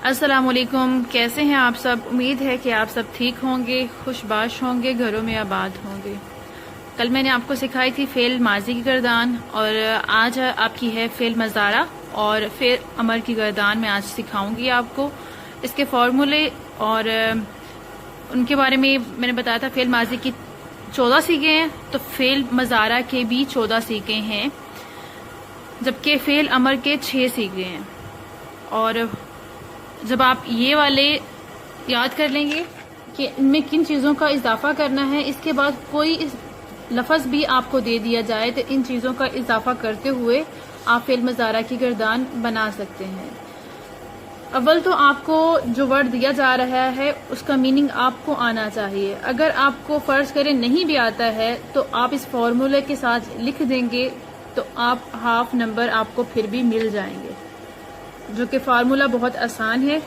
السلام علیکم، کیسے ہیں آپ سب؟ امید ہے کہ آپ سب ٹھیک ہوں گے، خوش باش ہوں گے، گھروں میں آباد ہوں گے۔ کل میں نے آپ کو سکھائی تھی فعل ماضی کی گردان، اور آج آپ کی ہے فعل مضارع اور فعل امر کی گردان۔ میں آج سکھاؤں گی آپ کو اس کے فارمولے، اور ان کے بارے میں نے بتایا تھا فعل ماضی کی 14 سیغے ہیں، تو فعل مضارع کے بھی 14 سیغے ہیں، جبکہ فعل امر کے 6 سیغے ہیں۔ اور جب آپ یہ والے یاد کر لیں گے کہ ان میں کن چیزوں کا اضافہ کرنا ہے، اس کے بعد کوئی لفظ بھی آپ کو دے دیا جائے تو ان چیزوں کا اضافہ کرتے ہوئے آپ فعل مضارع کی گردان بنا سکتے ہیں۔ اول تو آپ کو جو ورڈ دیا جا رہا ہے اس کا میننگ آپ کو آنا چاہیے۔ اگر آپ کو فرض کریں نہیں بھی آتا ہے تو آپ اس فارمولے کے ساتھ لکھ دیں گے تو آپ ہاف نمبر آپ کو پھر بھی مل جائیں گے، جو کہ فارمولہ بہت آسان ہے۔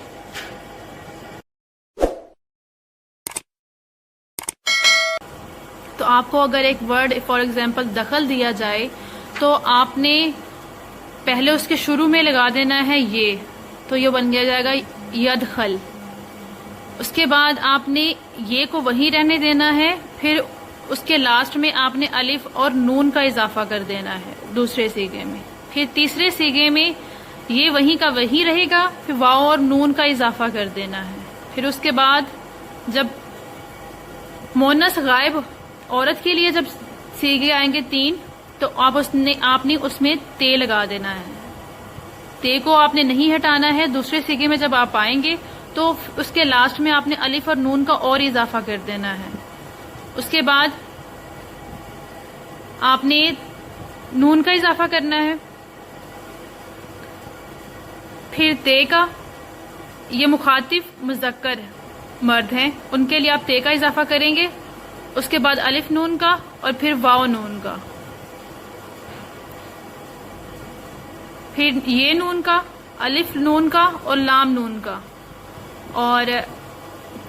تو آپ کو اگر ایک ورڈ فار ایگزامپل دخل دیا جائے تو آپ نے پہلے اس کے شروع میں لگا دینا ہے یہ، تو یہ بن گیا جائے گا یدخل۔ اس کے بعد آپ نے یہ کو وہیں رہنے دینا ہے، پھر اس کے لاسٹ میں آپ نے الف اور نون کا اضافہ کر دینا ہے دوسرے سیغے میں، پھر تیسرے سیغے میں یہ وہیں کا وہیں رہے گا، پھر واو اور نون کا اضافہ کر دینا ہے۔ پھر اس کے بعد جب مؤنث غائب عورت کے لیے جب سیغے آئیں گے 3، تو آپ نے اس میں تے لگا دینا ہے۔ تے کو آپ نے نہیں ہٹانا ہے۔ دوسرے سیغے میں جب آپ آئیں گے تو اس کے لاسٹ میں آپ نے الف اور نون کا اور اضافہ کر دینا ہے۔ اس کے بعد آپ نے نون کا اضافہ کرنا ہے، پھر تے کا، یہ مخاطب مذکر مرد ہیں ان کے لیے آپ تے کا اضافہ کریں گے، اس کے بعد الف نون کا، اور پھر واو نون کا، پھر یہ نون کا، الف نون کا اور لام نون کا۔ اور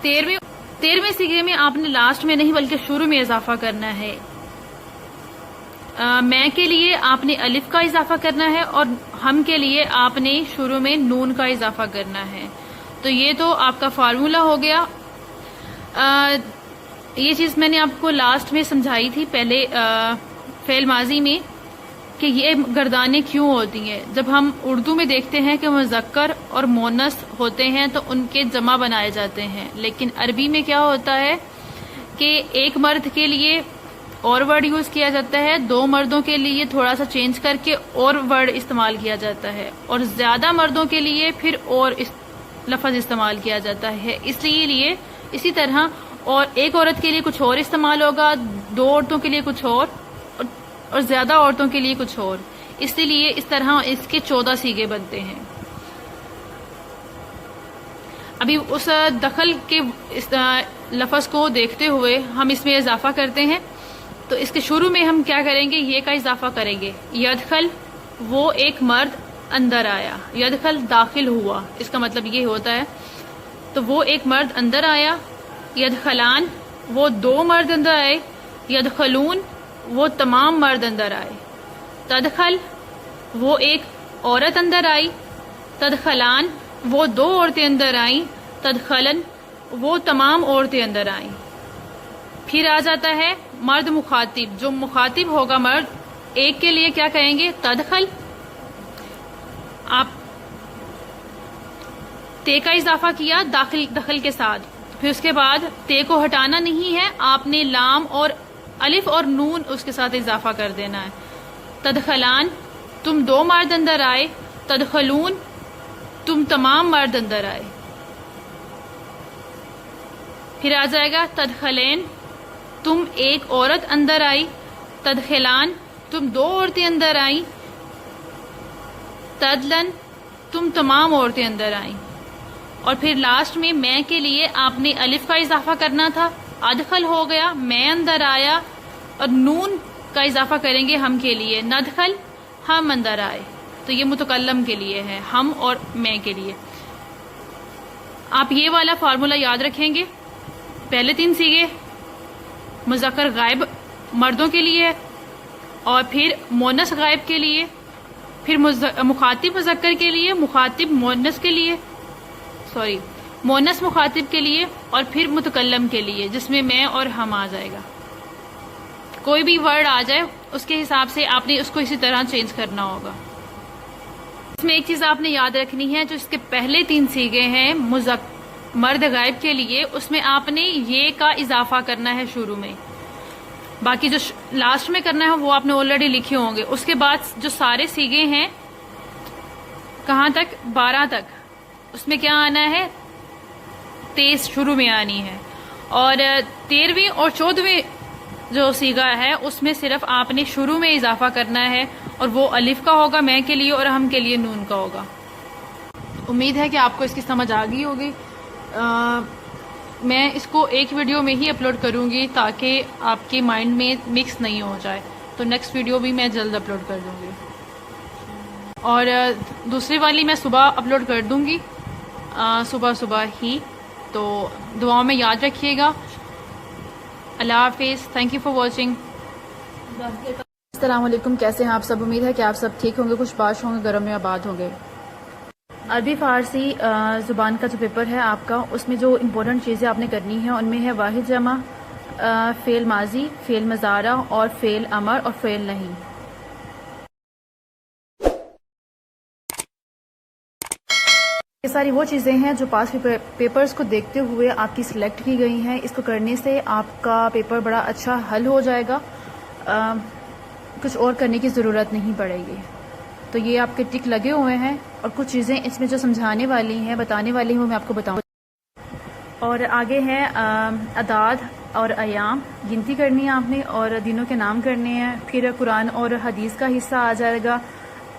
13ویں سیغے میں آپ نے لاسٹ میں نہیں بلکہ شروع میں اضافہ کرنا ہے۔ میں کے لیے آپ نے الف کا اضافہ کرنا ہے، اور ہم کے لیے آپ نے شروع میں نون کا اضافہ کرنا ہے۔ تو یہ تو آپ کا فارمولہ ہو گیا۔ یہ چیز میں نے آپ کو لاسٹ میں سمجھائی تھی پہلے فعل ماضی میں کہ یہ گردانیں کیوں ہوتی ہیں۔ جب ہم اردو میں دیکھتے ہیں کہ مذکر اور مؤنث ہوتے ہیں تو ان کے جمع بنائے جاتے ہیں، لیکن عربی میں کیا ہوتا ہے کہ ایک مرد کے لیے اور ورڈ یوز کیا جاتا ہے، 2 مردوں کے لیے تھوڑا سا چینج کر کے اور ورڈ استعمال کیا جاتا ہے، اور زیادہ مردوں کے لیے پھر اور لفظ استعمال کیا جاتا ہے۔ اسی طرح اور ایک عورت کے لیے کچھ اور استعمال ہوگا، 2 عورتوں کے لیے کچھ اور زیادہ عورتوں کے لیے کچھ اور، اس لیے اس طرح اس کے 14 سیغے بنتے ہیں۔ ابھی اس دخل کے لفظ کو دیکھتے ہوئے ہم اس میں اضافہ کرتے ہیں۔ تو اس کے شروع میں ہم کیا کریں گے، یہ کا اضافہ کریں گے، یدخل، وہ ایک مرد اندر آیا، یدخل داخل ہوا، اس کا مطلب یہ ہوتا ہے۔ تو وہ ایک مرد اندر آیا، یدخلان، وہ 2 مرد اندر آئے، یدخلون، وہ تمام مرد اندر آئے، تدخل، وہ ایک عورت اندر آئی، تدخلان، وہ 2 عورتیں اندر آئیں، تدخلن، وہ تمام عورتیں اندر آئیں۔ پھر آ جاتا ہے مرد مخاطب، جو مخاطب ہوگا مرد، ایک کے لیے کیا کہیں گے، تدخل، آپ تے کا اضافہ کیا دخل کے ساتھ، پھر اس کے بعد تے کو ہٹانا نہیں ہے، آپ نے لام اور الف اور نون اس کے ساتھ اضافہ کر دینا ہے۔ تدخلان، تم 2 مرد اندر آئے، تدخلون، تم تمام مرد اندر آئے۔ پھر آ جائے گا تدخلین، تم ایک عورت اندر آئی، تدخلان، تم 2 عورتیں اندر آئیں، تدلن، تم تمام عورتیں اندر آئیں۔ اور پھر لاسٹ میں کے لیے آپ نے الف کا اضافہ کرنا تھا، ادخل ہو گیا، میں اندر آیا، اور نون کا اضافہ کریں گے ہم کے لیے، ندخل، ہم اندر آئے۔ تو یہ متکلم کے لیے ہے، ہم اور میں کے لیے۔ آپ یہ والا فارمولہ یاد رکھیں گے۔ پہلے 3 سیغے مذکر غائب مردوں کے لیے، اور پھر مؤنث غائب کے لیے، پھر مخاطب مذکر کے لیے، مخاطب مؤنث کے لیے، سوری مؤنث مخاطب کے لیے اور پھر متکلم کے لیے جس میں میں اور ہم آ جائے گا. کوئی بھی ورڈ آ جائے اس کے حساب سے آپ نے اس کو اسی طرح چینج کرنا ہوگا. اس میں ایک چیز آپ نے یاد رکھنی ہے, جو اس کے پہلے 3 صیغے ہیں مرد غائب کے لیے, اس میں آپ نے یہ کا اضافہ کرنا ہے شروع میں. باقی جو لاسٹ میں کرنا ہے وہ آپ نے آلریڈی لکھے ہوں گے. اس کے بعد جو سارے صیغے ہیں کہاں تک 12 تک, اس میں کیا آنا ہے 23 شروع میں آنی ہے. اور 13ویں اور 14ویں جو صیغہ ہے اس میں صرف آپ نے شروع میں اضافہ کرنا ہے, اور وہ الف کا ہوگا میں کے لیے اور ہم کے لیے نون کا ہوگا. امید ہے کہ آپ کو اس کی سمجھ آ گئی ہوگی. میں اس کو ایک ویڈیو میں ہی اپلوڈ کروں گی تاکہ آپ کے مائنڈ میں مکس نہیں ہو جائے. تو نیکسٹ ویڈیو بھی میں جلد اپلوڈ کر دوں گی, اور دوسری والی میں صبح اپلوڈ کر دوں گی, صبح ہی. تو دعاؤں میں یاد رکھیے گا. اللہ حافظ. Thank you for watching. السلام علیکم, کیسے ہیں آپ سب؟ امید ہے کہ آپ سب ٹھیک ہوں گے, خوش باش ہوں گے, گھروں میں آباد ہوں گے. عربی فارسی زبان کا جو پیپر ہے آپ کا, اس میں جو امپورٹنٹ چیزیں آپ نے کرنی ہیں ان میں ہے واحد جمع, فعل ماضی, فعل مضارع اور فعل امر اور فعل نہیں. یہ ساری وہ چیزیں ہیں جو پاس پیپرز کو دیکھتے ہوئے آپ کی سلیکٹ کی گئی ہیں. اس کو کرنے سے آپ کا پیپر بڑا اچھا حل ہو جائے گا, کچھ اور کرنے کی ضرورت نہیں پڑے گی. تو یہ آپ کے ٹک لگے ہوئے ہیں, اور کچھ چیزیں اس میں جو سمجھانے والی ہیں, بتانے والی ہیں, وہ میں آپ کو بتاؤں. اور آگے ہے اعداد اور ایام, گنتی کرنی ہے آپ نے, اور دنوں کے نام کرنے ہیں. پھر قرآن اور حدیث کا حصہ آ جائے گا,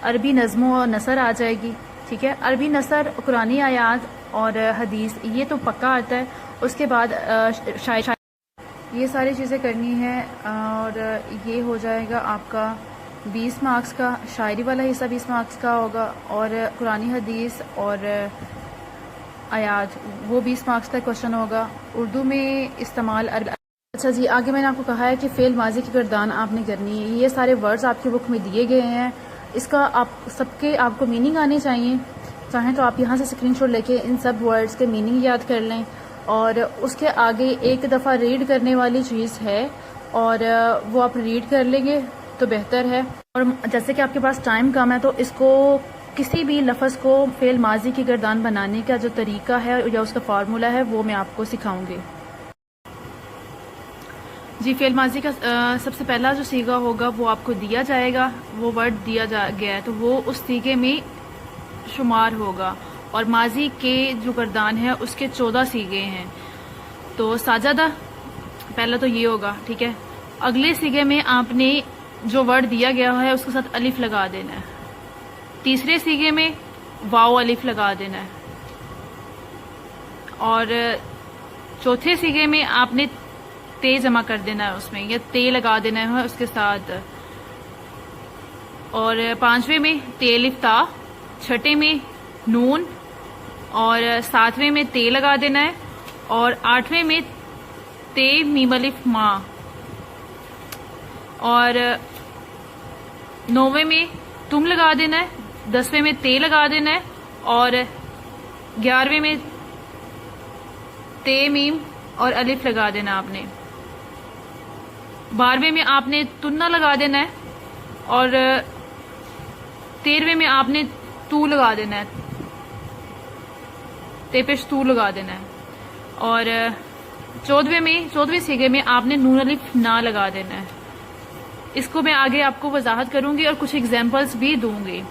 عربی نظم و نثر آ جائے گی. ٹھیک ہے, عربی نثر, قرآنی آیات اور حدیث یہ تو پکا آتا ہے. اس کے بعد شاعر, یہ ساری چیزیں کرنی ہیں, اور یہ ہو جائے گا آپ کا 20 مارکس کا. شاعری والا حصہ 20 مارکس کا ہوگا, اور قرآنی حدیث اور آیات وہ 20 مارکس کا کوشچن ہوگا. اردو میں استعمال اچھا جی, آگے میں نے آپ کو کہا ہے کہ فعل ماضی کی گردان آپ نے کرنی ہے. یہ سارے ورڈز آپ کی بک میں دیے گئے ہیں, اس کا آپ کو میننگ آنے چاہیے. چاہیں تو آپ یہاں سے اسکرین شاٹ لے کے ان سب ورڈز کے میننگ یاد کر لیں, اور اس کے آگے ایک دفعہ ریڈ کرنے والی چیز ہے, اور وہ آپ ریڈ کر لیں گے تو بہتر ہے. اور جیسے کہ آپ کے پاس ٹائم کم ہے, تو اس کو کسی بھی لفظ کو فعل ماضی کی گردان بنانے کا جو طریقہ ہے یا اس کا فارمولا ہے وہ میں آپ کو سکھاؤں گی. جی, فعل ماضی کا سب سے پہلا جو صیغہ ہوگا وہ آپ کو دیا جائے گا, وہ ورڈ دیا گیا ہے تو وہ اس صیغے میں شمار ہوگا. اور ماضی کے جو گردان ہے اس کے 14 صیغے ہیں. تو ساجدہ پہلا تو یہ ہوگا. ٹھیک ہے, اگلے صیغے میں آپ نے جو ورڈ دیا گیا ہے اس کے ساتھ الف لگا دینا ہے. تیسرے صیغے میں واو الف لگا دینا ہے. اور چوتھے صیغے میں آپ نے تے جمع کر دینا ہے, اس میں یا تے لگا دینا ہے اس کے ساتھ. اور پانچویں میں تے الف تا, چھٹے میں نون, اور ساتویں میں تے لگا دینا ہے, اور آٹھویں میں تے میم الف ما, اور نویں میں تم لگا دینا ہے, 10ویں میں تے لگا دینا ہے, اور 11ویں میں تے میم اور الف لگا دینا آپ نے. 12ویں میں آپ نے تنہ لگا دینا ہے, اور 13ویں میں آپ نے تو لگا دینا ہے, تے پیش تو لگا دینا ہے. اور 14ویں صیغے میں آپ نے نون الف نہ لگا دینا ہے. اس کو میں آگے آپ کو وضاحت کروں گی اور کچھ ایگزامپلس بھی دوں گی.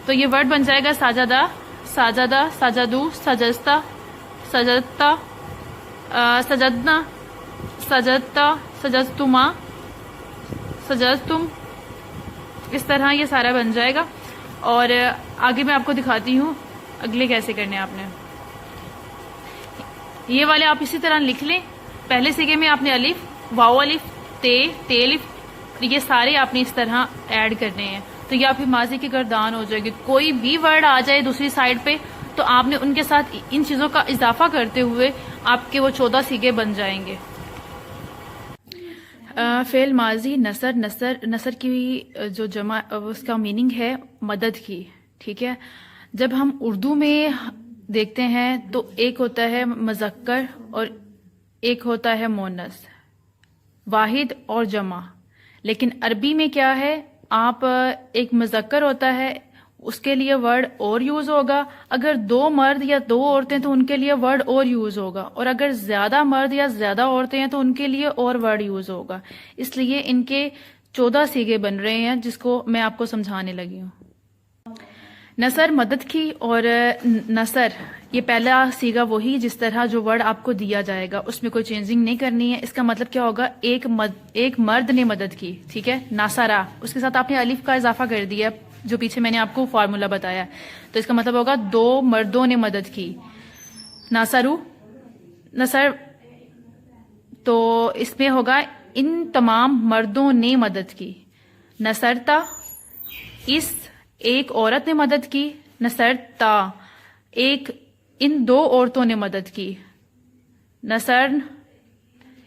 تو یہ ورڈ بن جائے گا ساجدہ, ساجدہ, ساجدو, سجستا, سجدتا, سجدنا, سجدتا, سجدتما, سجدتم. اس طرح یہ سارا بن جائے گا. اور آگے میں آپ کو دکھاتی ہوں اگلے کیسے کرنے ہیں آپ نے. یہ والے آپ اسی طرح لکھ لیں. پہلے صیغے میں آپ نے الف, واو الف, تے الف, یہ سارے آپ نے اس طرح ایڈ کرنے ہیں. تو یہ آپ کی ماضی کی گردان ہو جائے گی. کوئی بھی ورڈ آ جائے دوسری سائڈ پہ تو آپ نے ان کے ساتھ ان چیزوں کا اضافہ کرتے ہوئے آپ کے وہ 14 صیغے بن جائیں گے. فعل ماضی نثر کی جو جمع اس کا میننگ ہے مدد کی. ٹھیک ہے, جب ہم اردو میں دیکھتے ہیں تو ایک ہوتا ہے مذکر اور ایک ہوتا ہے مونث، واحد اور جمع. لیکن عربی میں کیا ہے، آپ ایک مذکر ہوتا ہے اس کے لیے ورڈ اور یوز ہوگا، اگر دو مرد یا دو عورتیں تو ان کے لیے ورڈ اور یوز ہوگا، اور اگر زیادہ مرد یا زیادہ عورتیں ہیں تو ان کے لیے اور ورڈ یوز ہوگا. اس لیے ان کے 14 صیغے بن رہے ہیں جس کو میں آپ کو سمجھانے لگی ہوں. نصر مدد کی، اور نصر یہ پہلا صیغہ وہی جس طرح جو ورڈ آپ کو دیا جائے گا اس میں کوئی چینجنگ نہیں کرنی ہے. اس کا مطلب کیا ہوگا، ایک مرد نے مدد کی، ٹھیک ہے، ناصرہ، اس کے ساتھ آپ نے الف کا اضافہ کر دیا جو پیچھے میں نے آپ کو فارمولا بتایا، تو اس کا مطلب ہوگا 2 مردوں نے مدد کی. ناصرو، نصر، تو اس میں ہوگا ان تمام مردوں نے مدد کی. نصرتا، اس ایک عورت نے مدد کی. نصرتا، ان 2 عورتوں نے مدد کی. نصرن،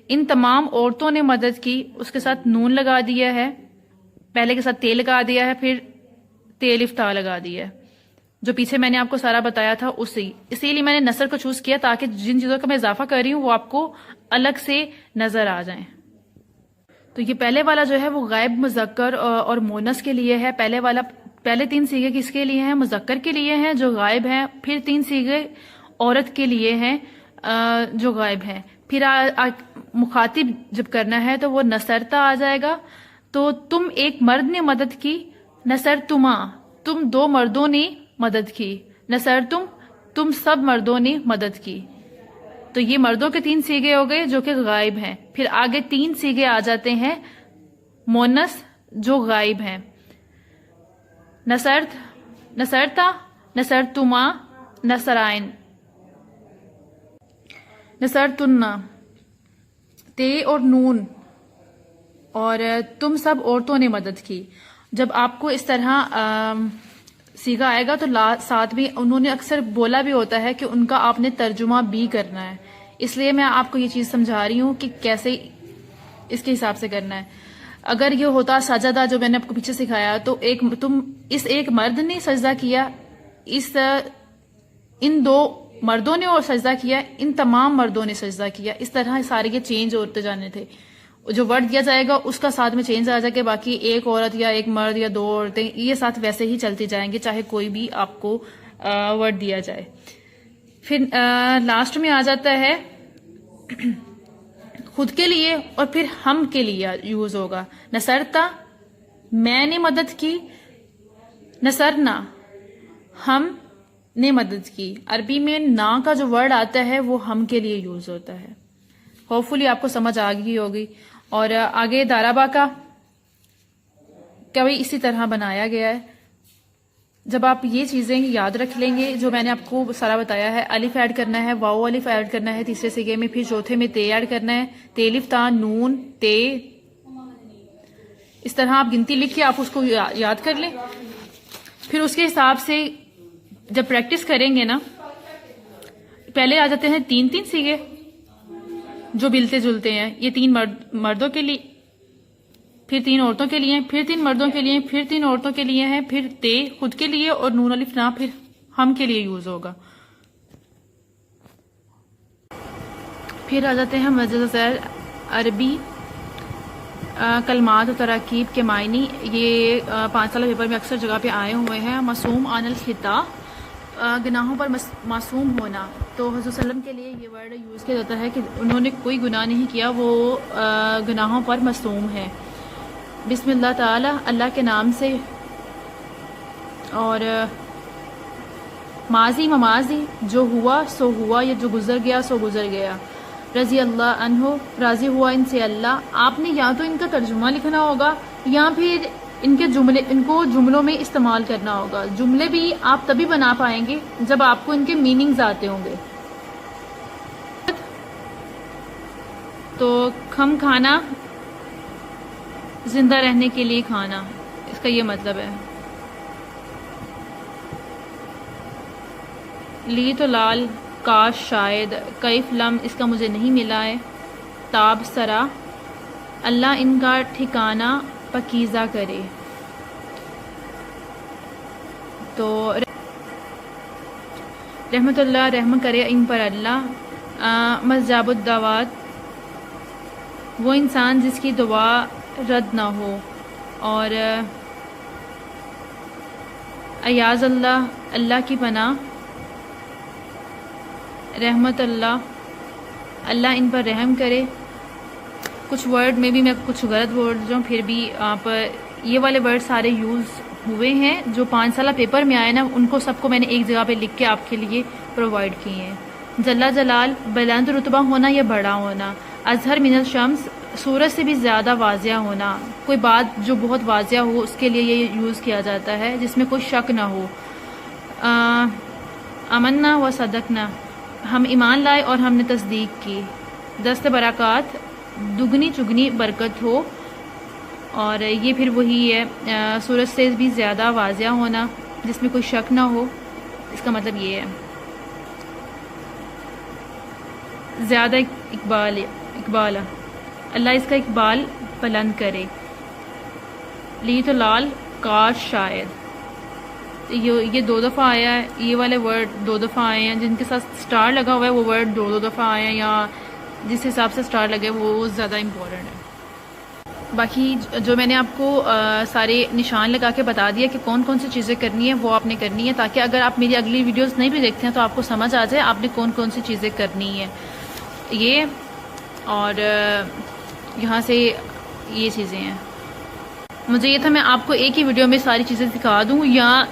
ان تمام عورتوں نے مدد کی، اس کے ساتھ نون لگا دیا ہے، پہلے کے ساتھ تے لگا دیا ہے، پھر تے الف تا لگا دیا ہے، جو پیچھے میں نے آپ کو سارا بتایا تھا اسی لیے میں نے نصر کو چوز کیا تاکہ جن چیزوں کا میں اضافہ کر رہی ہوں وہ آپ کو الگ سے نظر آ جائیں. تو یہ پہلے والا جو ہے وہ غائب مذکر اور مونس کے لیے ہے. پہلے 3 صیغے کس کے لیے ہیں، مذکر کے لیے ہیں جو غائب ہیں، پھر 3 صیغے عورت کے لیے ہیں جو غائب ہیں. پھر مخاطب جب کرنا ہے تو وہ نصرتا آ جائے گا. تو تم ایک مرد نے مدد کی، نصرتما، تم 2 مردوں نے مدد کی. نصرتم، تم سب مردوں نے مدد کی. تو یہ مردوں کے 3 صیغے ہو گئے جو کہ غائب ہیں. پھر آگے 3 صیغے آ جاتے ہیں مونس جو غائب ہیں. نصرت، نصرتا، نصرتما، نصرائن. نصرتنا، تے اور نون، اور تم سب عورتوں نے مدد کی. جب آپ کو اس طرح صیغہ آئے گا تو ساتھ بھی انہوں نے اکثر بولا بھی ہوتا ہے کہ ان کا آپ نے ترجمہ بھی کرنا ہے، اس لیے میں آپ کو یہ چیز سمجھا رہی ہوں کہ کیسے اس کے حساب سے کرنا ہے. اگر یہ ہوتا سجدہ جو میں نے آپ کو پیچھے سکھایا تو اس ایک مرد نے سجدہ کیا، ان 2 مردوں نے اور سجدہ کیا، ان تمام مردوں نے سجدہ کیا، اس طرح سارے یہ چینج ہوتے جانے تھے. جو ورڈ دیا جائے گا اس کا ساتھ میں چینج آ جائے گا، باقی ایک عورت یا ایک مرد یا 2 عورتیں یہ ساتھ ویسے ہی چلتی جائیں گے چاہے کوئی بھی آپ کو ورڈ دیا جائے. پھر لاسٹ میں آ جاتا ہے خود کے لیے اور پھر ہم کے لیے یوز ہوگا. نصرتا، میں نے مدد کی. نصرنا، ہم نے مدد کی. عربی میں نا کا جو ورڈ آتا ہے وہ ہم کے لیے یوز ہوتا ہے. ہوپ فلی آپ کو سمجھ آ گئی ہوگی. اور آگے دارابا کا بھی اسی طرح بنایا گیا ہے. جب آپ یہ چیزیں یاد رکھ لیں گے جو میں نے آپ کو سارا بتایا ہے، الف ایڈ کرنا ہے، واو الف ایڈ کرنا ہے 3 صیغے میں، پھر چوتھے میں تے ایڈ کرنا ہے، تے الف تا نون تے، اس طرح آپ گنتی لکھ کے آپ اس کو یاد کر لیں. پھر اس کے حساب سے جب پریکٹس کریں گے نا، پہلے آ جاتے ہیں 3 صیغے جو ملتے جلتے ہیں. یہ 3 مردوں کے لیے، پھر 3 عورتوں کے لیے، پھر 3 مردوں کے لیے، پھر 3 عورتوں کے لیے ہیں، پھر تے خود کے لیے اور نون الف نا پھر ہم کے لیے یوز ہوگا. پھر آ جاتے ہیں مجاز زیر عربی کلمات و تراکیب کے معنی. یہ 5 سالہ پیپر میں اکثر جگہ پہ آئے ہوئے ہیں. معصوم عن الخطا، گناہوں پر معصوم ہونا. تو حضرت صلی اللہ علیہ وسلم کے لیے یہ ورڈ یوز کیا جاتا ہے کہ انہوں نے کوئی گناہ نہیں کیا، وہ گناہوں پر معصوم ہے. بسم اللہ تعالی، اللہ کے نام سے. اور ماضی مماضی، جو ہوا سو ہوا یا جو گزر گیا سو گزر گیا. رضی اللہ عنہ، راضی ہوا ان سے اللہ. آپ نے یا تو ان کا ترجمہ لکھنا ہوگا یا پھر ان کو جملوں میں استعمال کرنا ہوگا. جملے بھی آپ تبھی بنا پائیں گے جب آپ کو ان کے میننگز آتے ہوں گے. تو ہم کھانا، زندہ رہنے کے لیے کھانا، اس کا یہ مطلب ہے. لی تو لال، کاش شاید، کیف لم، اس کا مجھے نہیں ملا ہے. تاب سرا، اللہ ان کا ٹھکانہ پکیزہ کرے. تو رحمت اللہ رحم کرے ان پر اللہ، مستجاب الدعوات وہ انسان جس کی دعا رد نہ ہو، اور ایاز اللہ اللہ کی پناہ، رحمت اللہ ان پر رحم کرے۔ کچھ ورڈ میں بھی میں کچھ غلط ورڈ جو پھر بھی آپ یہ والے ورڈ سارے یوز ہوئے ہیں جو 5 سالہ پیپر میں آئے نا، ان کو سب کو میں نے ایک جگہ پہ لکھ کے آپ کے لیے پرووائڈ کیے ہیں۔ جل جلال بلند رتبہ ہونا یا بڑا ہونا، اظہر من الشمس سورج سے بھی زیادہ واضح ہونا، کوئی بات جو بہت واضح ہو اس کے لیے یہ یوز کیا جاتا ہے جس میں کوئی شک نہ ہو۔ امنا و صدقنا ہم ایمان لائے اور ہم نے تصدیق کی۔ دست برکات دگنی چگنی برکت ہو، اور یہ پھر وہی ہے سورج سے بھی زیادہ واضح ہونا جس میں کوئی شک نہ ہو، اس کا مطلب یہ ہے۔ زیادہ اقبال اللہ اس کا اقبال بلند کرے۔ لی تو لال کاش شاید یہ 2 دفعہ آیا ہے، یہ والے ورڈ 2 دفعہ آئے ہیں، جن کے ساتھ سٹار لگا ہوا ہے وہ ورڈ 2 دفعہ آئے ہیں، یا جس حساب سے سٹار لگے وہ زیادہ امپورٹنٹ ہے۔ باقی جو میں نے آپ کو سارے نشان لگا کے بتا دیا کہ کون کون سی چیزیں کرنی ہے وہ آپ نے کرنی ہے، تاکہ اگر آپ میری اگلی ویڈیوز نہیں بھی دیکھتے ہیں تو آپ کو سمجھ آ جائے آپ نے کون کون سی چیزیں کرنی ہے۔ یہ اور یہاں سے یہ چیزیں ہیں۔ مجھے یہ تھا میں آپ کو ایک ہی ویڈیو میں ساری چیزیں سکھا دوں، یا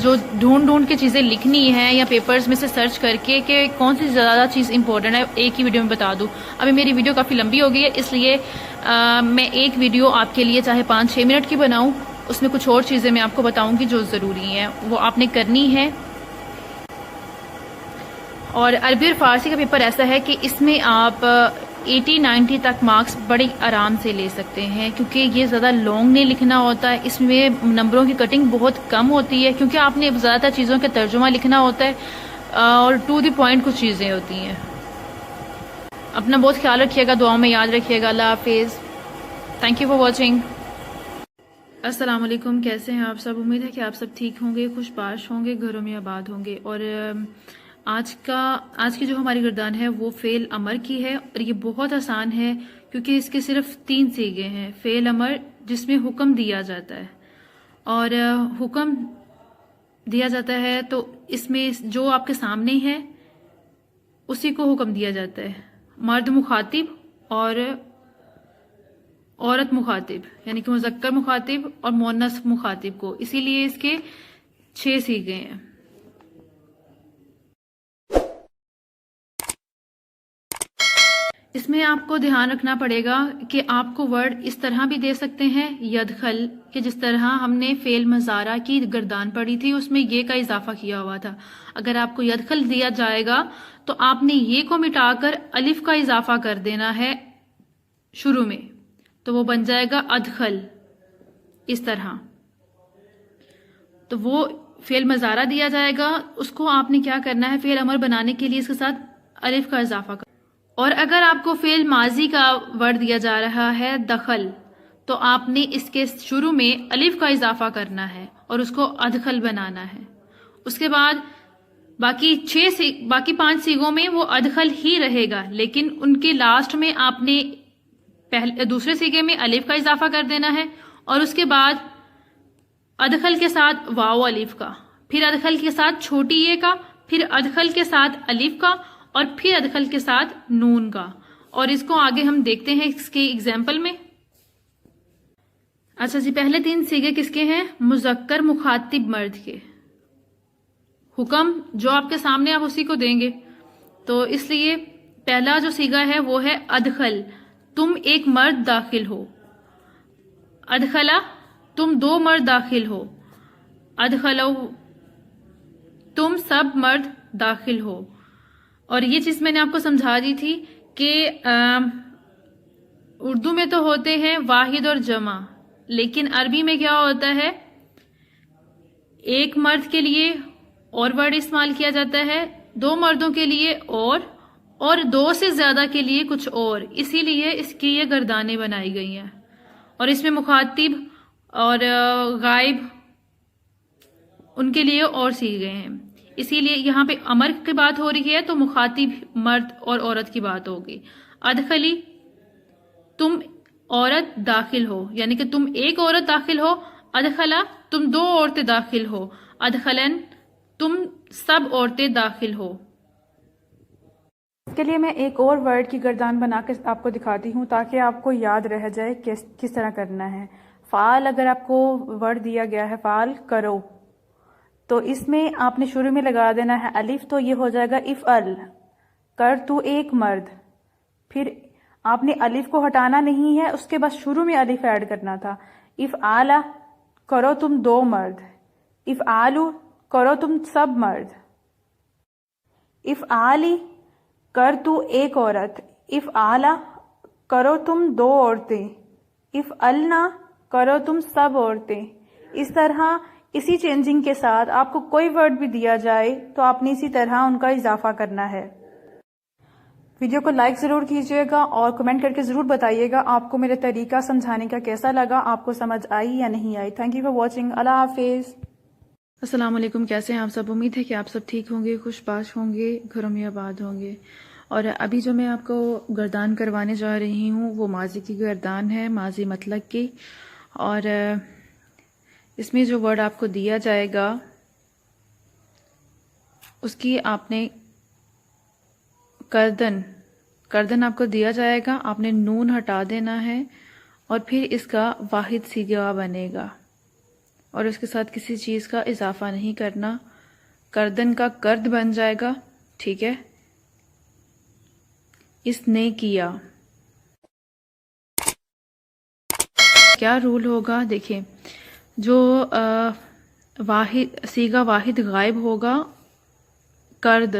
جو ڈھونڈ کے چیزیں لکھنی ہے یا پیپرز میں سے سرچ کر کے کہ کون سی زیادہ چیز امپورٹنٹ ہے ایک ہی ویڈیو میں بتا دوں۔ ابھی میری ویڈیو کافی لمبی ہو گئی ہے، اس لیے میں ایک ویڈیو آپ کے لیے چاہے 5-6 منٹ کی بناؤں، اس میں کچھ اور چیزیں میں آپ کو بتاؤں گی جو ضروری ہیں، وہ آپ نے کرنی ہے۔ اور عربی اور فارسی کا پیپر ایسا ہے کہ اس میں آپ 80-90 تک مارکس بڑے آرام سے لے سکتے ہیں، کیونکہ یہ زیادہ لانگ نہیں لکھنا ہوتا ہے، اس میں نمبروں کی کٹنگ بہت کم ہوتی ہے، کیونکہ آپ نے زیادہ تر چیزوں کا ترجمہ لکھنا ہوتا ہے اور ٹو دی پوائنٹ کچھ چیزیں ہوتی ہیں۔ اپنا بہت خیال رکھیے گا، دعاؤں میں یاد رکھیے گا۔ اللہ حافظ، تھینک یو فار واچنگ۔ السلام علیکم، کیسے ہیں آپ سب؟ امید ہے کہ آپ سب ٹھیک ہوں گے، خوش باش ہوں گے، گھروں میں آباد ہوں گے۔ اور آج کی جو ہماری گردان ہے وہ فعل امر کی ہے، اور یہ بہت آسان ہے کیونکہ اس کے صرف 3 صیغے ہیں۔ فعل امر جس میں حکم دیا جاتا ہے، اور حکم دیا جاتا ہے تو اس میں جو آپ کے سامنے ہے اسی کو حکم دیا جاتا ہے۔ مرد مخاطب اور عورت مخاطب، یعنی کہ مذکر مخاطب اور مؤنث مخاطب کو، اسی لیے اس کے 6 صیغے ہیں۔ اس میں آپ کو دھیان رکھنا پڑے گا کہ آپ کو ورڈ اس طرح بھی دے سکتے ہیں یدخل، کہ جس طرح ہم نے فعل مضارع کی گردان پڑھی تھی اس میں یہ کا اضافہ کیا ہوا تھا۔ اگر آپ کو یدخل دیا جائے گا تو آپ نے یہ کو مٹا کر الف کا اضافہ کر دینا ہے شروع میں، تو وہ بن جائے گا ادخل، اس طرح۔ تو وہ فعل مضارع دیا جائے گا، اس کو آپ نے کیا کرنا ہے، فعل امر بنانے کے لیے اس کے ساتھ الف کا اضافہ کرنا۔ اور اگر آپ کو فعل ماضی کا ورڈ دیا جا رہا ہے دخل، تو آپ نے اس کے شروع میں الف کا اضافہ کرنا ہے اور اس کو ادخل بنانا ہے۔ اس کے بعد باقی 5 صیغوں میں وہ ادخل ہی رہے گا، لیکن ان کے لاسٹ میں آپ نے دوسرے صیغے میں الف کا اضافہ کر دینا ہے، اور اس کے بعد ادخل کے ساتھ واو الف کا، پھر ادخل کے ساتھ چھوٹی یہ کا، پھر ادخل کے ساتھ الف کا، اور پھر ادخل کے ساتھ نون کا۔ اور اس کو آگے ہم دیکھتے ہیں اس کے ایگزامپل میں۔ اچھا جی، پہلے 3 صیغے کس کے ہیں؟ مذکر مخاطب مرد کے۔ حکم جو آپ کے سامنے آپ اسی کو دیں گے، تو اس لیے پہلا جو صیغہ ہے وہ ہے ادخل، تم ایک مرد داخل ہو۔ ادخلا، تم 2 مرد داخل ہو۔ ادخلو، تم سب مرد داخل ہو۔ اور یہ چیز میں نے آپ کو سمجھا دی تھی کہ اردو میں تو ہوتے ہیں واحد اور جمع، لیکن عربی میں کیا ہوتا ہے، ایک مرد کے لیے اور ورڈ استعمال کیا جاتا ہے، 2 مردوں کے لیے اور 2 سے زیادہ کے لیے کچھ اور، اسی لیے اس کی یہ گردانیں بنائی گئی ہیں۔ اور اس میں مخاطب اور غائب ان کے لیے اور صیغے ہیں۔ اسی لیے یہاں پہ امر کی بات ہو رہی ہے تو مخاطب مرد اور عورت کی بات ہوگی. ادخلی تم عورت داخل ہو، یعنی کہ تم ایک عورت داخل ہو. ادخلا تم دو عورتیں داخل ہو. ادخلن تم سب عورتیں داخل ہو. اس کے لیے میں ایک اور ورڈ کی گردان بنا کے آپ کو دکھاتی ہوں تاکہ آپ کو یاد رہ جائے کس طرح کرنا ہے. فعال اگر آپ کو ورڈ دیا گیا ہے فعال کرو تو اس میں آپ نے شروع میں لگا دینا ہے الف، تو یہ ہو جائے گا افعل کر تو ایک مرد. پھر آپ نے الف کو ہٹانا نہیں ہے، اس کے بعد شروع میں الف ایڈ کرنا تھا. افعال کرو تم دو مرد. افعالو کرو تم سب مرد. افعالی کر تو ایک عورت. افعالا کرو تم دو عورتیں. افعلنا کرو تم سب عورتیں. اس طرح اسی چینجنگ کے ساتھ آپ کو کوئی ورڈ بھی دیا جائے تو آپ نے اسی طرح ان کا اضافہ کرنا ہے. ویڈیو کو لائک ضرور کیجیے گا اور کمنٹ کر کے ضرور بتائیے گا آپ کو میرا طریقہ سمجھانے کا کیسا لگا، آپ کو سمجھ آئی یا نہیں آئی. Thank you for watching. اللہ حافظ. السلام علیکم، کیسے ہیں آپ سب؟ امید ہے کہ آپ سب ٹھیک ہوں گے، خوش باش ہوں گے، گھروں میں آباد ہوں گے. اور ابھی جو میں آپ کو گردان کروانے جا رہی ہوں وہ ماضی کی گردان ہے، ماضی مطلق کی. اور اس میں جو ورڈ آپ کو دیا جائے گا اس کی آپ نے کردن آپ کو دیا جائے گا، آپ نے نون ہٹا دینا ہے اور پھر اس کا واحد صیغہ بنے گا اور اس کے ساتھ کسی چیز کا اضافہ نہیں کرنا. کردن کا کرد بن جائے گا. ٹھیک ہے، اس نے کیا. کیا رول ہوگا دیکھیں، جو صیغہ واحد غائب ہوگا کرد،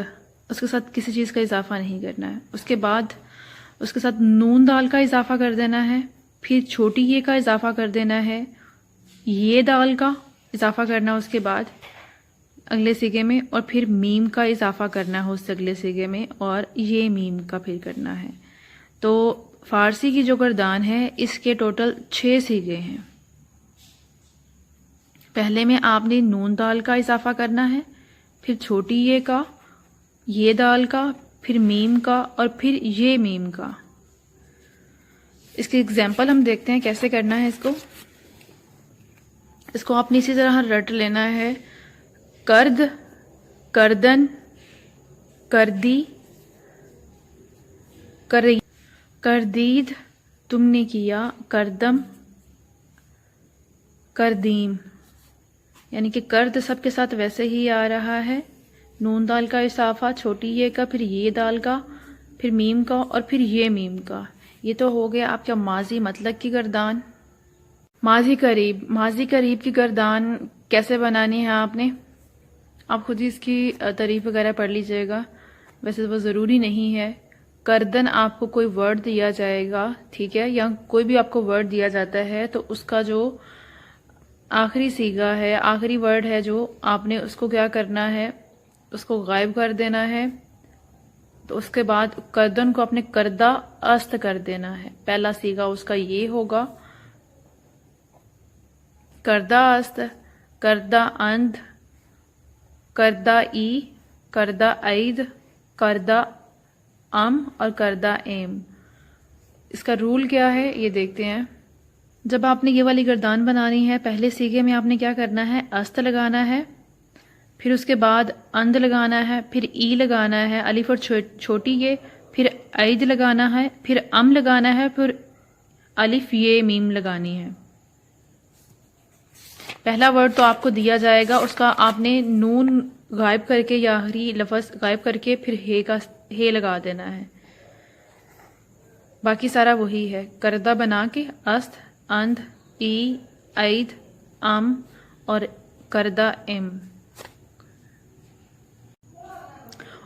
اس کے ساتھ کسی چیز کا اضافہ نہیں کرنا ہے. اس کے بعد اس کے ساتھ نون دال کا اضافہ کر دینا ہے، پھر چھوٹی یہ کا اضافہ کر دینا ہے، یہ دال کا اضافہ کرنا اس کے بعد اگلے صیغے میں، اور پھر میم کا اضافہ کرنا ہے اس اگلے صیغے میں، اور یہ میم کا پھر کرنا ہے. تو فارسی کی جو گردان ہے اس کے ٹوٹل 6 صیغے ہیں. پہلے میں آپ نے نون دال کا اضافہ کرنا ہے، پھر چھوٹی یہ کا، یہ دال کا، پھر میم کا، اور پھر یہ میم کا. اس کی اگزامپل ہم دیکھتے ہیں کیسے کرنا ہے. اس کو آپ نے اسی طرح رٹ لینا ہے. کرد، کردن، کردی، کردید، تم نے کیا، کردم، کردیم. یعنی کہ کرد سب کے ساتھ ویسے ہی آ رہا ہے، نون دال کا اضافہ، چھوٹی یہ کا، پھر یہ دال کا، پھر میم کا، اور پھر یہ میم کا. یہ تو ہو گیا آپ کا ماضی مطلق کی گردان. ماضی قریب کی گردان کیسے بنانی ہے آپ خود ہی اس کی تعریف وغیرہ پڑھ لیجئے گا، ویسے وہ ضروری نہیں ہے. کردن آپ کو کوئی ورڈ دیا جائے گا، ٹھیک ہے، یا کوئی بھی آپ کو ورڈ دیا جاتا ہے تو اس کا جو آخری صیغہ ہے، آخری ورڈ ہے، جو آپ نے اس کو کیا کرنا ہے، اس کو غائب کر دینا ہے. تو اس کے بعد کردن کو اپنے کردہ است کر دینا ہے. پہلا صیغہ اس کا یہ ہوگا، کردہ است، کردہ اند، کردہ ای، کردہ عید، کردہ ام اور کردہ ایم. اس کا رول کیا ہے یہ دیکھتے ہیں. جب آپ نے یہ والی گردان بنانی ہے، پہلے صیغے میں آپ نے کیا کرنا ہے، است لگانا ہے، پھر اس کے بعد اند لگانا ہے، پھر ای لگانا ہے، الف اور چھوٹی یہ، پھر عید لگانا ہے، پھر ام لگانا ہے، پھر الف یہ میم لگانی ہے. پہلا ورڈ تو آپ کو دیا جائے گا، اس کا آپ نے نون غائب کر کے یا آخری لفظ غائب کر کے پھر ہے لگا دینا ہے. باقی سارا وہی ہے، کردہ بنا کے است، اند، ای، عید، ام اور کردہ ام.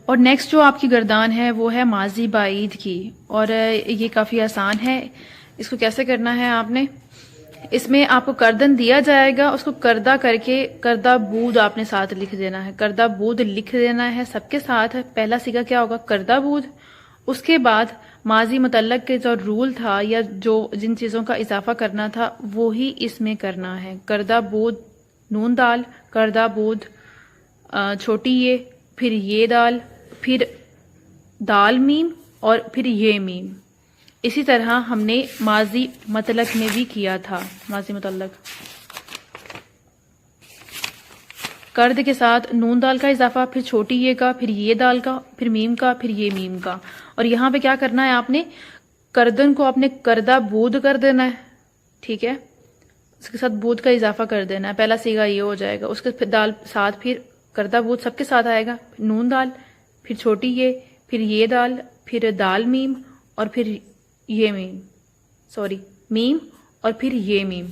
اور نیکسٹ جو آپ کی گردان ہے وہ ہے ماضی بعید کی، اور یہ کافی آسان ہے. اس کو کیسے کرنا ہے آپ نے، اس میں آپ کو کردن دیا جائے گا، اس کو کردہ کر کے کردہ بود آپ نے ساتھ لکھ دینا ہے. کردہ بود لکھ دینا ہے سب کے ساتھ. پہلا صیغہ کیا ہوگا، کردہ بود. اس کے بعد ماضی متعلق کے جو رول تھا یا جن چیزوں کا اضافہ کرنا تھا وہی اس میں کرنا ہے. کردہ بود نون دال، کردہ بود چھوٹی یہ، پھر یہ دال، پھر دال میم اور پھر یہ میم. اسی طرح ہم نے ماضی مطلق میں بھی کیا تھا. ماضی مطلق کرد کے ساتھ نون دال کا اضافہ، پھر چھوٹی یہ کا، پھر یہ دال کا، پھر میم کا، پھر یہ میم کا. اور یہاں پہ کیا کرنا ہے آپ نے، کردن کو آپ نے کردہ بود کر دینا ہے. ٹھیک ہے، اس کے ساتھ بود کا اضافہ کر دینا ہے. پہلا سیگا یہ ہو جائے گا، اس کے دال ساتھ پھر کردہ بود سب کے ساتھ آئے گا. نون دال، پھر چھوٹی یہ، پھر یہ دال، پھر دال میم اور پھر یہ میم، میم اور پھر یہ میم.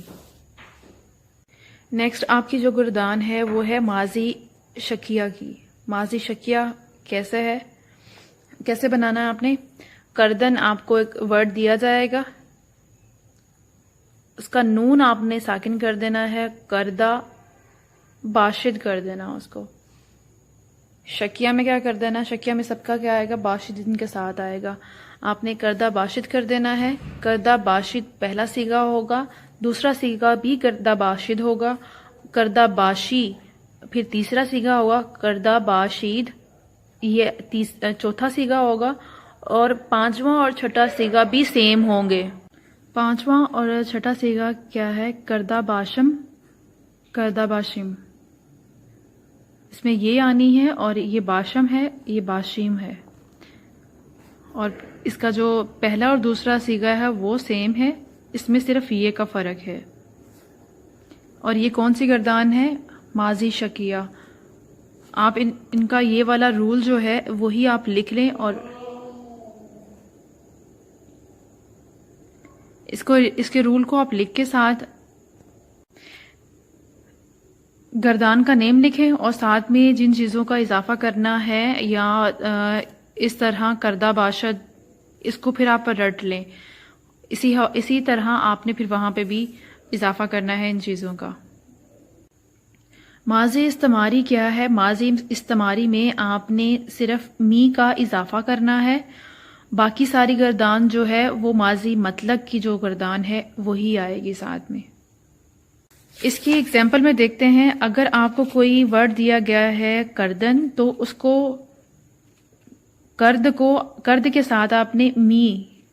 نیکسٹ آپ کی جو گردان ہے وہ ہے ماضی شکیہ کی. ماضی شکیہ کیسے ہے، کیسے بنانا ہے آپ نے، کردن آپ کو ایک ورڈ دیا جائے گا، اس کا نون آپ نے ساکن کر دینا ہے، کردہ باشد کر دینا اس کو. شکیہ میں کیا کر دینا، شکیہ میں سب کا کیا آئے گا، باشد ان کے ساتھ آئے گا. آپ نے کردہ باشد کر دینا ہے. کردہ باشد پہلا سیگا ہوگا، دوسرا سیگا بھی کردہ باشد ہوگا، کردہ باشی پھر تیسرا سیگا ہوگا، کردہ باشید یہ چوتھا سیگا ہوگا، اور پانچواں اور چھٹا سیگا بھی سیم ہوں گے. پانچواں اور چھٹا سیگا کیا ہے، کردہ باشم، کردہ باشم. اس میں یہ آنی ہے اور یہ باشم ہے، یہ باشیم ہے. اور اس کا جو پہلا اور دوسرا سیگا ہے وہ سیم ہے، اس میں صرف یہ کا فرق ہے. اور یہ کون سی گردان ہے، ماضی شکیہ. آپ ان کا یہ والا رول جو ہے وہی آپ لکھ لیں، اور اس کے رول کو آپ لکھ کے ساتھ گردان کا نیم لکھیں، اور ساتھ میں جن چیزوں کا اضافہ کرنا ہے یا اس طرح کردہ باشد، اس کو پھر آپ رٹ لیں. اسی طرح آپ نے پھر وہاں پہ بھی اضافہ کرنا ہے ان چیزوں کا. ماضی استمراری کیا ہے، ماضی استمراری میں آپ نے صرف می کا اضافہ کرنا ہے، باقی ساری گردان جو ہے وہ ماضی مطلق کی جو گردان ہے وہی آئے گی ساتھ میں. اس کی ایگزامپل میں دیکھتے ہیں. اگر آپ کو کوئی ورڈ دیا گیا ہے کردن، تو اس کو کرد کے ساتھ آپ نے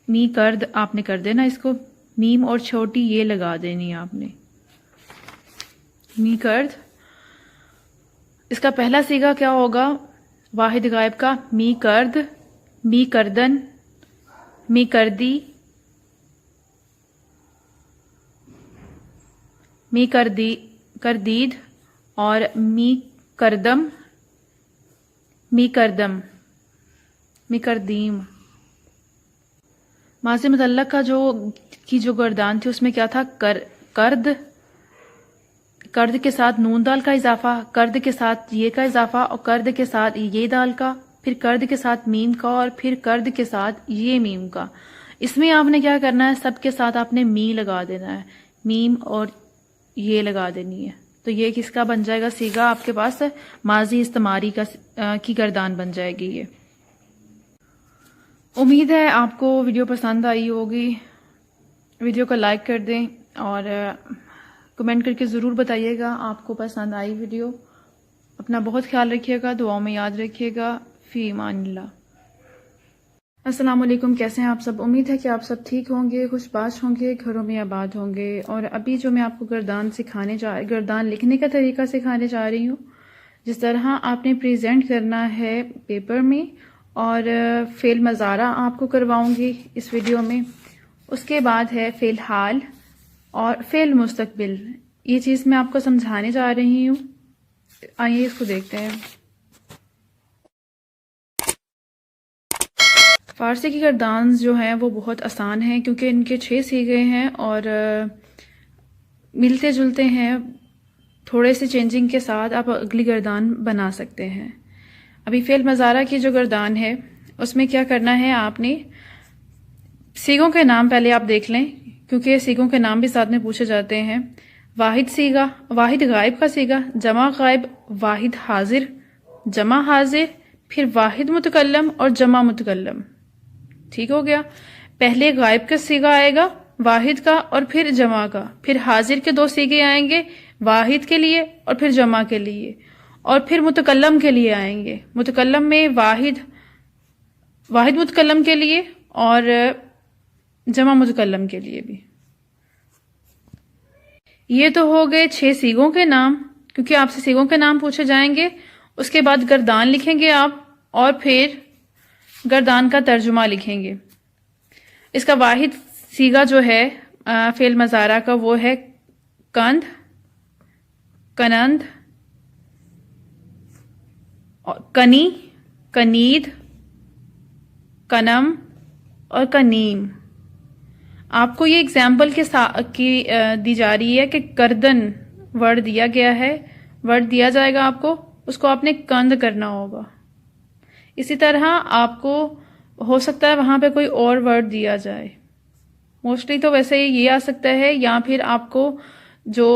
می کرد آپ نے کر دینا، اس کو میم اور چھوٹی یہ لگا دینی آپ نے، می کرد. اس کا پہلا سیگا کیا ہوگا، واحد غائب کا، می کرد، می کردن، می کردی، می کردید اور می کردم، می کردم، می کردیم. ماضی متعلق کا جو گردان تھی اس میں کیا تھا، کرد کے ساتھ نون دال کا اضافہ، کرد کے ساتھ یہ کا اضافہ، اور کرد کے ساتھ یہ دال کا، پھر کرد کے ساتھ میم کا، اور پھر کرد کے ساتھ یہ میم کا. اس میں آپ نے کیا کرنا ہے، سب کے ساتھ آپ نے می لگا دینا ہے، میم اور یہ لگا دینی ہے. تو یہ کس کا بن جائے گا سیگا، آپ کے پاس ماضی استمراری کی گردان بن جائے گی. یہ امید ہے آپ کو ویڈیو پسند آئی ہوگی. ویڈیو کو لائک کر دیں اور کمنٹ کر کے ضرور بتائیے گا آپ کو پسند آئی ویڈیو. اپنا بہت خیال رکھیے گا، دعاؤں میں یاد رکھیے گا. فی امان اللہ. السلام علیکم، کیسے ہیں آپ سب؟ امید ہے کہ آپ سب ٹھیک ہوں گے، خوش باش ہوں گے، گھروں میں آباد ہوں گے. اور ابھی جو میں آپ کو گردان لکھنے کا طریقہ سکھانے جا رہی ہوں، جس طرح آپ نے پریزنٹ کرنا ہے پیپر میں، اور فعل مضارع آپ کو کرواؤں گی اس ویڈیو میں. اس کے بعد ہے فعل حال اور فعل مستقبل. یہ چیز میں آپ کو سمجھانے جا رہی ہوں. آئیے اس کو دیکھتے ہیں. فارسی کی گردانز جو ہیں وہ بہت آسان ہیں، کیونکہ ان کے 6 سیغے ہیں اور ملتے جلتے ہیں. تھوڑے سے چینجنگ کے ساتھ آپ اگلی گردان بنا سکتے ہیں. ابھی فعل مضارع کی جو گردان ہے اس میں کیا کرنا ہے، آپ نے سیغوں کے نام پہلے آپ دیکھ لیں، کیونکہ سیغوں کے نام بھی ساتھ میں پوچھے جاتے ہیں. واحد سیغہ، واحد غائب کا سیغہ، جمع غائب، واحد حاضر، جمع حاضر، پھر واحد متکلم اور جمع متکلم. ٹھیک ہو گیا. پہلے غائب کا سیغہ آئے گا، واحد کا، اور پھر جمع کا. پھر حاضر کے 2 سیغے آئیں گے، واحد کے لیے اور پھر جمع کے لیے. اور پھر متکلم کے لیے آئیں گے. متکلم میں واحد متکلم کے لیے اور جمع متکلم کے لیے بھی. یہ تو ہو گئے 6 صیغوں کے نام، کیونکہ آپ سے صیغوں کے نام پوچھے جائیں گے. اس کے بعد گردان لکھیں گے آپ، اور پھر گردان کا ترجمہ لکھیں گے. اس کا واحد صیغہ جو ہے فعل مضارع کا وہ ہے کند، کنند، کنی، کنید، کنم اور کنیم. آپ کو یہ اگزامپل کی دی جا رہی ہے کہ کردن ورڈ دیا گیا ہے، ورڈ دیا جائے گا آپ کو، اس کو آپ نے کند کرنا ہوگا. اسی طرح آپ کو ہو سکتا ہے وہاں پہ کوئی اور ورڈ دیا جائے. موسٹلی تو ویسے یہ آ سکتا ہے، یا پھر آپ کو جو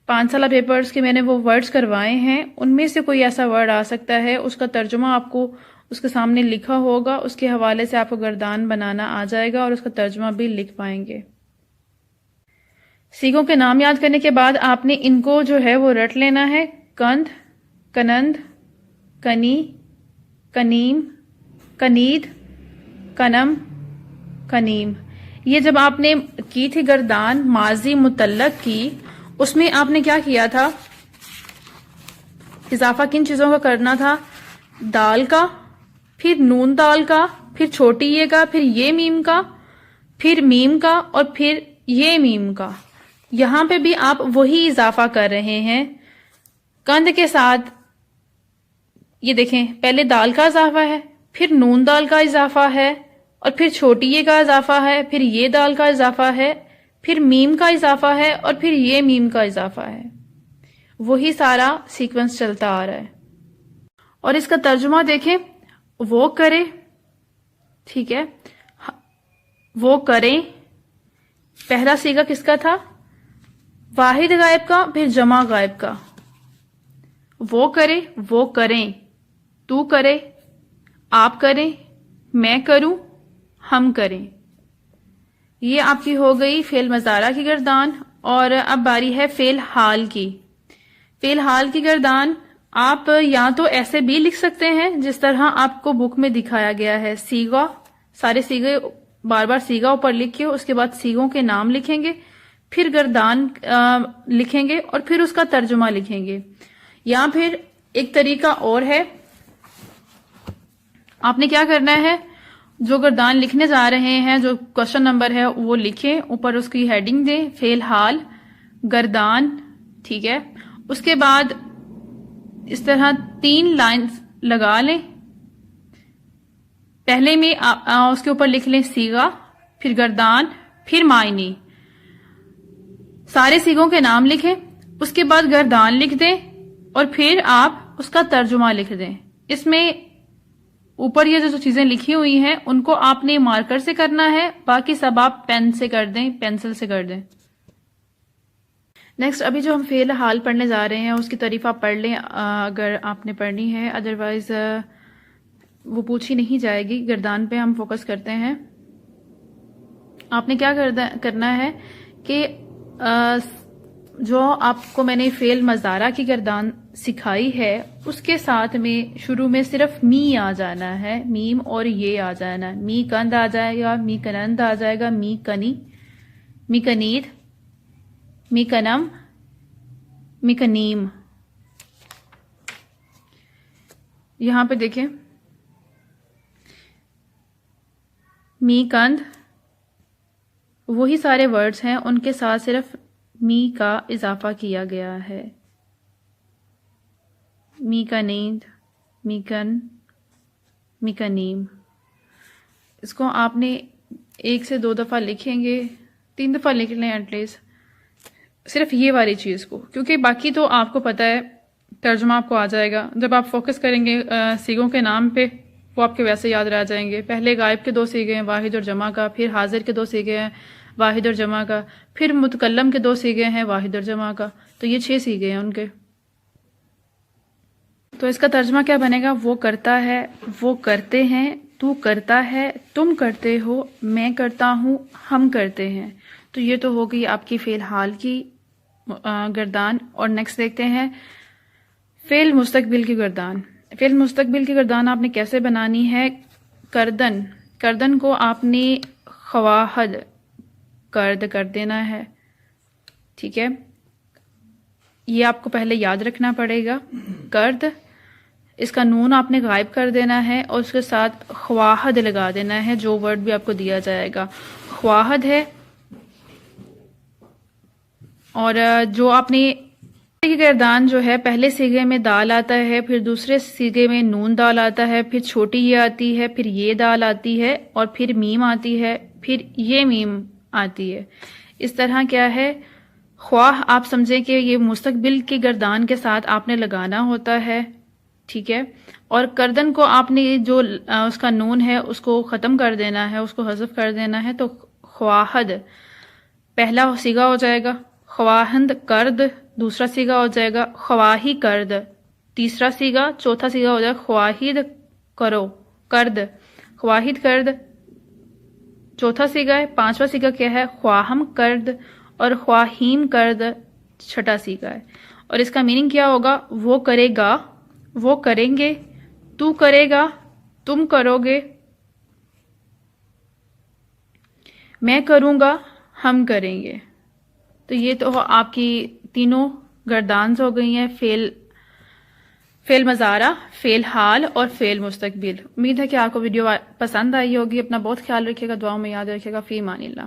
5 سالہ پیپرز کے میں نے وہ ورڈز کروائے ہیں ان میں سے کوئی ایسا ورڈ آ سکتا ہے، اس کا ترجمہ آپ کو اس کے سامنے لکھا ہوگا، اس کے حوالے سے آپ کو گردان بنانا آ جائے گا اور اس کا ترجمہ بھی لکھ پائیں گے. صیغوں کے نام یاد کرنے کے بعد آپ نے ان کو جو ہے وہ رٹ لینا ہے. کند، کنند، کنی، کنیم، کنید، کنم، کنیم. یہ جب آپ نے کی تھی گردان ماضی متعلق کی، اس میں آپ نے کیا کیا تھا؟ اضافہ کن چیزوں کا کرنا تھا؟ دال کا، پھر نون دال کا، پھر چھوٹی یہ کا، پھر یہ میم کا، پھر میم کا، اور پھر یہ میم کا. یہاں پہ بھی آپ وہی اضافہ کر رہے ہیں. کند کے ساتھ یہ دیکھیں، پہلے دال کا اضافہ ہے، پھر نون دال کا اضافہ ہے، اور پھر چھوٹی یہ کا اضافہ ہے، پھر یہ دال کا اضافہ ہے، پھر میم کا اضافہ ہے، اور پھر یہ میم کا اضافہ ہے. وہی سارا سیکوینس چلتا آ رہا ہے. اور اس کا ترجمہ دیکھیں، وہ کرے، ٹھیک ہے، وہ کریں. پہلا صیغہ کس کا تھا؟ واحد غائب کا، پھر جمع غائب کا. وہ کرے، وہ کریں، تو کرے، آپ کریں، میں کروں، ہم کریں. یہ آپ کی ہو گئی فعل مضارع کی گردان. اور اب باری ہے فعل حال کی. فعل حال کی گردان آپ یا تو ایسے بھی لکھ سکتے ہیں جس طرح آپ کو بک میں دکھایا گیا ہے. صیغہ، سارے صیغے بار بار صیغہ اوپر لکھ کے اس کے بعد صیغوں کے نام لکھیں گے، پھر گردان لکھیں گے، اور پھر اس کا ترجمہ لکھیں گے. یا پھر ایک طریقہ اور ہے، آپ نے کیا کرنا ہے، جو گردان لکھنے جا رہے ہیں، جو کوشچن نمبر ہے وہ لکھیں، اوپر اس کی ہیڈنگ دیں فعل حال گردان، ٹھیک ہے. اس کے بعد اس طرح 3 لائنز لگا لیں. پہلے میں اس کے اوپر لکھ لیں صیغہ، پھر گردان، پھر معنی. سارے صیغوں کے نام لکھیں، اس کے بعد گردان لکھ دیں، اور پھر آپ اس کا ترجمہ لکھ دیں. اس میں اوپر یہ جو چیزیں لکھی ہوئی ہیں ان کو آپ نے مارکر سے کرنا ہے، باقی سب آپ پین سے کر دیں، پینسل سے کر دیں. نیکسٹ ابھی جو ہم فعل حال پڑھنے جا رہے ہیں اس کی تعریف آپ پڑھ لیں اگر آپ نے پڑھنی ہے، ادروائز وہ پوچھی نہیں جائے گی. گردان پہ ہم فوکس کرتے ہیں. آپ نے کیا کرنا ہے کہ جو آپ کو میں نے فعل مضارع کی گردان سکھائی ہے اس کے ساتھ میں شروع میں صرف می آ جانا ہے، میم اور یہ آ جانا ہے. می کند آ جائے گا، می کنند آ جائے گا، می کنی، می کنید، می کنم، می کنیم. یہاں پہ دیکھیں، می کند وہی سارے ورڈز ہیں، ان کے ساتھ صرف می کا اضافہ کیا گیا ہے. می کا نیند، می کن، می کا نیم. اس کو آپ نے 1 سے 2 دفعہ لکھیں گے، 3 دفعہ لکھ لیں ایٹ لیسٹ، صرف یہ والی چیز کو، کیونکہ باقی تو آپ کو پتہ ہے، ترجمہ آپ کو آ جائے گا. جب آپ فوکس کریں گے صیغوں کے نام پہ وہ آپ کے ویسے یاد رہ جائیں گے. پہلے غائب کے 2 صیغے ہیں، واحد اور جمع کا، پھر حاضر کے 2 صیغے ہیں، واحد اور جمع کا، پھر متکلم کے 2 صیغے ہیں، واحد اور جمع کا. تو یہ 6 صیغے ہیں ان کے. تو اس کا ترجمہ کیا بنے گا؟ وہ کرتا ہے، وہ کرتے ہیں، تو کرتا ہے، تم کرتے ہو، میں کرتا ہوں، ہم کرتے ہیں. تو یہ تو ہوگی آپ کی فعل حال کی گردان. اور نیکسٹ دیکھتے ہیں فعل مستقبل کی گردان. فعل مستقبل کی گردان آپ نے کیسے بنانی ہے؟ کردن، کردن کو آپ نے خواہد کرد کر دینا ہے. ٹھیک ہے، یہ آپ کو پہلے یاد رکھنا پڑے گا. کرد، اس کا نون آپ نے غائب کر دینا ہے اور اس کے ساتھ خواہد لگا دینا ہے، جو ورڈ بھی آپ کو دیا جائے گا خواہد ہے. اور جو آپ نے کی گردان جو ہے، پہلے سیغے میں دال آتا ہے، پھر دوسرے سیغے میں نون دال آتا ہے، پھر چھوٹی یہ آتی ہے، پھر یہ دال آتی ہے، اور پھر میم آتی ہے، پھر یہ میم آتی ہے. اس طرح کیا ہے، خواہ آپ سمجھیں کہ یہ مستقبل کی گردان کے ساتھ آپ نے لگانا ہوتا ہے. ٹھیک ہے، اور کردن کو آپ نے جو اس کا نون ہے اس کو ختم کر دینا ہے، اس کو حذف کر دینا ہے. تو خواہد پہلا سیغہ ہو جائے گا، خواہند کرد دوسرا سیغہ ہو جائے گا، خواہی کرد تیسرا سیغہ، چوتھا سیغہ ہو جائے گا خواہید کرو کرد، خواہید کرد چوتھا سیغہ ہے. پانچواں سیغہ کیا ہے؟ خواہم کرد، اور خواہیم کرد چھٹا سیغہ ہے. اور اس کا میننگ کیا ہوگا؟ وہ کرے گا، وہ کریں گے، تو کرے گا، تم کرو گے، میں کروں گا، ہم کریں گے. تو یہ تو آپ کی تینوں گردانز ہو گئی ہیں، فعل مضارع، فعل حال اور فعل مستقبل. امید ہے کہ آپ کو ویڈیو پسند آئی ہوگی. اپنا بہت خیال رکھیے گا، دعاؤں میں یاد رکھیے گا. فی امان اللہ.